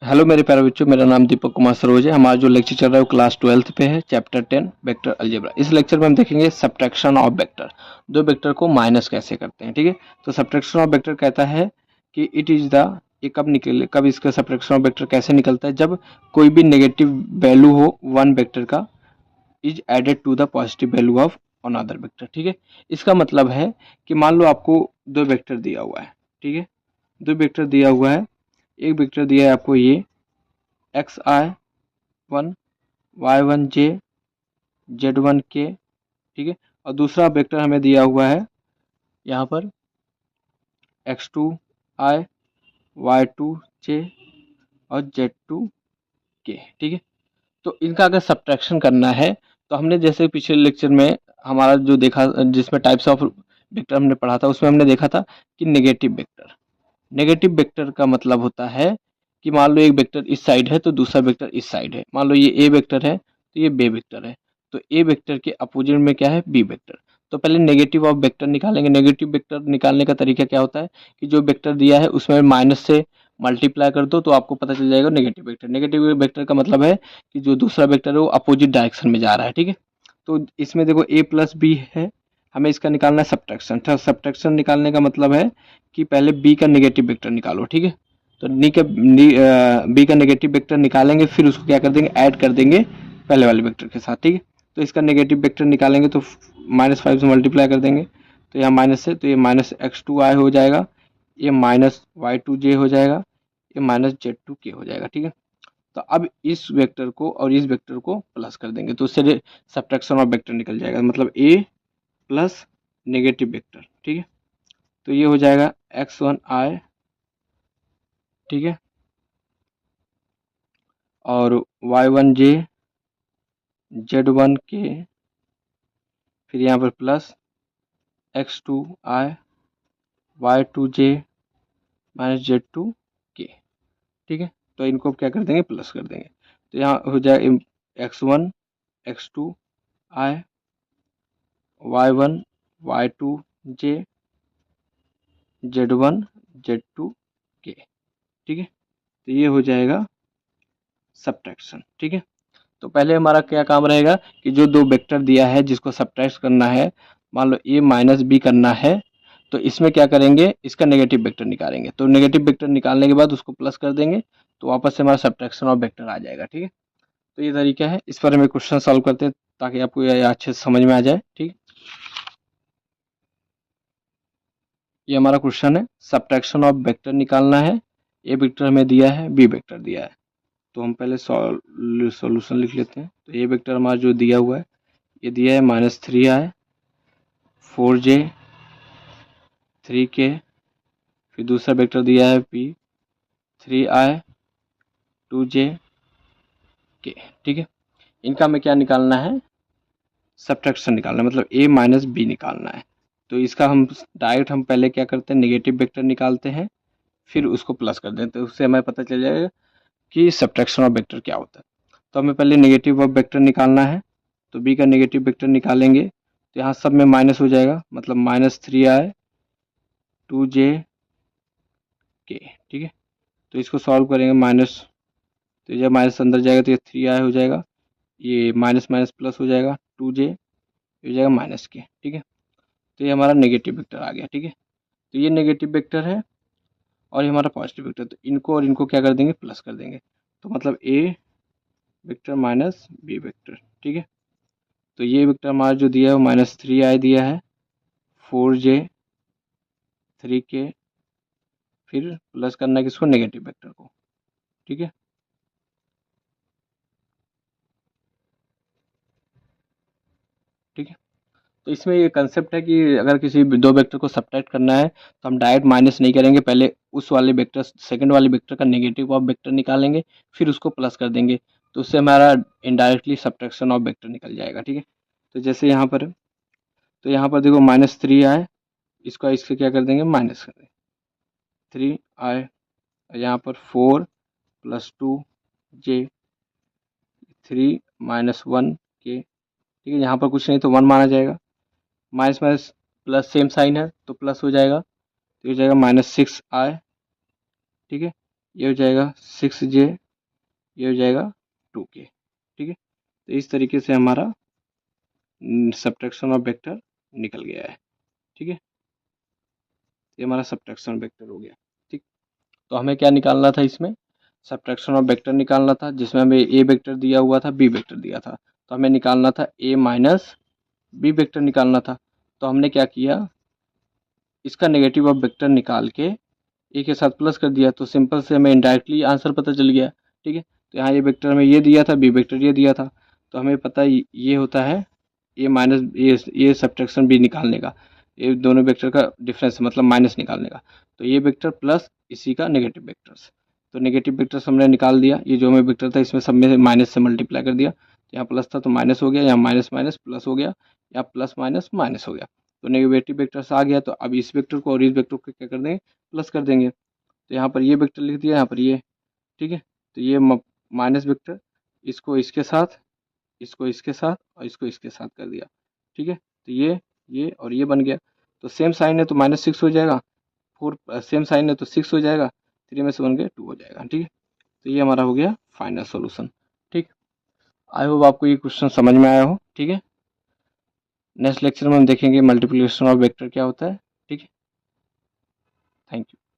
Hello मेरे प्यारे बच्चों, मेरा नाम दीपक कुमार सरोज है। हमारा जो लेक्चर चल रहा है वो क्लास 12th पे है, चैप्टर 10 वेक्टर अलजेब्रा। इस लेक्चर में हम देखेंगे सब्ट्रैक्शन ऑफ वेक्टर, दो वेक्टर को माइनस कैसे करते हैं। ठीक है, तो सब्ट्रैक्शन ऑफ वेक्टर कहता है कि इट इज द, ये कब निकले, कब इसका सब्ट्रैक्शन ऑफ वेक्टर कैसे निकलता है, जब कोई भी नेगेटिव वैल्यू हो वन वेक्टर का is added to the positive value of another vector. ठीक है, इसका मतलब है कि मान लो आपको दो वेक्टर दिया हुआ है। ठीक है, दो वेक्टर दिया हुआ है, एक वेक्टर दिया है आपको ये xi1 y1j z1k। ठीक है, और दूसरा वेक्टर हमें दिया हुआ है यहाँ पर x2i y2j और z2k। ठीक है, तो इनका अगर सब्ट्रैक्शन करना है तो हमने जैसे पिछले लेक्चर में हमारा जो देखा, जिसमें टाइप्स ऑफ वेक्टर हमने पढ़ा था, उसमें हमने देखा था कि नेगेटिव वेक्टर का मतलब होता है कि मान लो एक वेक्टर इस साइड है तो दूसरा वेक्टर इस साइड है। मान लो ये ए वेक्टर है तो ये बी वेक्टर है, तो ए वेक्टर के अपोजिट में क्या है, बी वेक्टर। तो पहले नेगेटिव ऑफ वेक्टर निकालेंगे। नेगेटिव वेक्टर निकालने का तरीका क्या होता है कि जो वेक्टर दिया है उसमें माइनस से मल्टीप्लाई कर दो तो आपको पता चल जाएगा नेगेटिव वेक्टर। नेगेटिव वेक्टर का मतलब है कि जो दूसरा वेक्टर है वो अपोजिट डायरेक्शन में जा रहा है। ठीक है, तो इसमें देखो ए प्लस बी है, हमें इसका निकालना है सब्ट्रैक्शन। सब्ट्रैक्शन निकालने का मतलब है कि पहले बी का नेगेटिव वेक्टर निकालो। ठीक है, तो बी का नेगेटिव वेक्टर निकालेंगे, फिर उसको क्या कर देंगे, ऐड कर देंगे पहले वाले वेक्टर के साथ। ठीक है, तो इसका नेगेटिव वेक्टर निकालेंगे तो -5 से मल्टीप्लाई कर देंगे, तो यहाँ माइनस से, तो ये -x2i हो जाएगा, ये -y2j हो जाएगा, ये -z2k हो जाएगा। ठीक है, तो अब इस वेक्टर को और इस वेक्टर को प्लस कर देंगे तो उससे सब्ट्रैक्शन ऑफ वेक्टर निकल जाएगा, मतलब a प्लस नेगेटिव वेक्टर। ठीक है, तो ये हो जाएगा x1i। ठीक है, और y1j z1k, फिर यहाँ पर प्लस x2i y2j -z2k। ठीक है, तो इनको क्या कर देंगे, प्लस कर देंगे, तो यहाँ हो जाएगा x1 x2i y1 y2j z1 z2k। ठीक है, तो ये हो जाएगा सब्ट्रैक्शन। ठीक है, तो पहले हमारा क्या काम रहेगा कि जो दो वेक्टर दिया है जिसको सब्ट्रैक्ट करना है, मान लो a माइनस बी करना है, तो इसमें क्या करेंगे, इसका नेगेटिव वेक्टर निकालेंगे। तो नेगेटिव वेक्टर निकालने के बाद उसको प्लस कर देंगे तो वापस से हमारा सब्ट्रैक्शन ऑफ वेक्टर आ जाएगा। ठीक है, तो ये तरीका है, इस पर हमें क्वेश्चन सॉल्व करते हैं ताकि आपको ये अच्छे से समझ में आ जाए। ठीक, ये हमारा क्वेश्चन है, सब्ट्रैक्शन ऑफ वेक्टर निकालना है। ए वेक्टर हमें दिया है, बी वेक्टर दिया है, तो हम पहले सॉल्यूशन लिख लेते हैं। तो ए वेक्टर हमारा जो दिया हुआ है, ये दिया है -3i 4j 3k, फिर दूसरा वेक्टर दिया है p 3i 2j k। ठीक है, इनका हमें क्या निकालना है, सब्ट्रैक्शन निकालना है, मतलब a माइनस बी निकालना है। तो इसका हम डायरेक्ट हम पहले क्या करते हैं, नेगेटिव वेक्टर निकालते हैं, फिर उसको प्लस कर देते हैं, उससे हमें पता चल जाएगा कि सब्ट्रैक्शन ऑफ वेक्टर क्या होता है। तो हमें पहले नेगेटिव ऑफ वेक्टर निकालना है, तो b का नेगेटिव वेक्टर निकालेंगे तो यहाँ सब में माइनस हो जाएगा, मतलब -3i 2j k। ठीक है, तो इसको सॉल्व करेंगे माइनस, तो जब माइनस अंदर जाएगा तो ये 3i हो जाएगा, ये माइनस माइनस प्लस हो जाएगा 2j हो जाएगा -k। ठीक है, तो ये हमारा नेगेटिव वेक्टर आ गया। ठीक है, तो ये नेगेटिव वेक्टर है और ये हमारा पॉजिटिव वेक्टर, तो इनको और इनको क्या कर देंगे, प्लस कर देंगे, तो मतलब a vector minus B vector. ठीक है, तो ये वेक्टर हमारा जो दिया है वो -3i दिया है, 4j 3k, फिर प्लस करना है किसको, नेगेटिव वेक्टर को। ठीक है, ठीक है, तो इसमें ये कंसेप्ट है कि अगर किसी दो वेक्टर को सब्ट्रैक्ट करना है तो हम डायरेक्ट माइनस नहीं करेंगे, पहले उस वाले वेक्टर, सेकंड वाले वेक्टर का नेगेटिव ऑफ वेक्टर निकालेंगे, फिर उसको प्लस कर देंगे, तो उससे हमारा इनडायरेक्टली सब्ट्रैक्शन ऑफ वेक्टर निकल जाएगा। ठीक है, तो जैसे यहाँ पर, तो यहाँ पर देखो -3 आए, इसको इससे क्या कर देंगे, माइनस कर देंगे 3 आए, यहाँ पर 4 + 2j 3 - 1k। ठीक है, यहाँ पर कुछ नहीं तो 1 माना जाएगा, minus minus plus same sign है तो प्लस हो जाएगा, तो हो जाएगा -6i। ठीक है, ये हो जाएगा 6j, ये हो जाएगा 2k। ठीक है, तो इस तरीके से हमारा सब्ट्रैक्शन ऑफ वेक्टर निकल गया है। ठीक है, ये हमारा सब्ट्रैक्शन वेक्टर हो गया। ठीक, तो हमें क्या निकालना था, इसमें सब्ट्रैक्शन ऑफ वेक्टर निकालना था, जिसमें हमें ए वेक्टर दिया हुआ था, बी वेक्टर दिया था, तो हमें निकालना था ए माइनस बी वेक्टर निकालना था। तो हमने क्या किया, इसका नेगेटिव ऑफ वेक्टर निकाल के ए के साथ प्लस कर दिया, तो सिंपल से हमें इनडायरेक्टली आंसर पता चल गया। ठीक है, तो यहाँ ये वेक्टर हमें ये दिया था, बी वेक्टर ये दिया था, तो हमें पता ये होता है ए माइनस ये सब्ट्रैक्शन बी निकालने का, ये दोनों वेक्टर का डिफरेंस मतलब माइनस निकालने का। तो ये वेक्टर प्लस इसी का नेगेटिव वेक्टर्स, तो नेगेटिव वेक्टर्स हमने निकाल दिया। ये जो हमें वेक्टर था इसमें सब में माइनस से मल्टीप्लाई कर दिया, तो यहाँ प्लस था तो माइनस हो गया, यहाँ माइनस माइनस प्लस हो गया, यहाँ प्लस माइनस माइनस हो गया, तो नेगेटिव वेक्टर्स आ गया। तो अब इस वेक्टर को और इस वेक्टर को क्या कर देंगे, प्लस कर देंगे। तो यहाँ पर ये वेक्टर लिख दिया, यहाँ पर ये। ठीक है, तो ये माइनस वेक्टर इसको इसके साथ, इसको इसके साथ और इसको इसके साथ कर दिया। ठीक है, तो ये और ये बन गया। तो सेम साइन है तो -6 हो जाएगा, 4 सेम साइन है तो 6 हो जाएगा, 3 में से 1 गया 2 हो जाएगा। ठीक है, तो ये हमारा हो गया फाइनल सॉल्यूशन। ठीक, आई होप आपको ये क्वेश्चन समझ में आया हो। ठीक है, नेक्स्ट लेक्चर में हम देखेंगे मल्टीप्लिकेशन ऑफ वेक्टर क्या होता है। ठीक है, थैंक यू।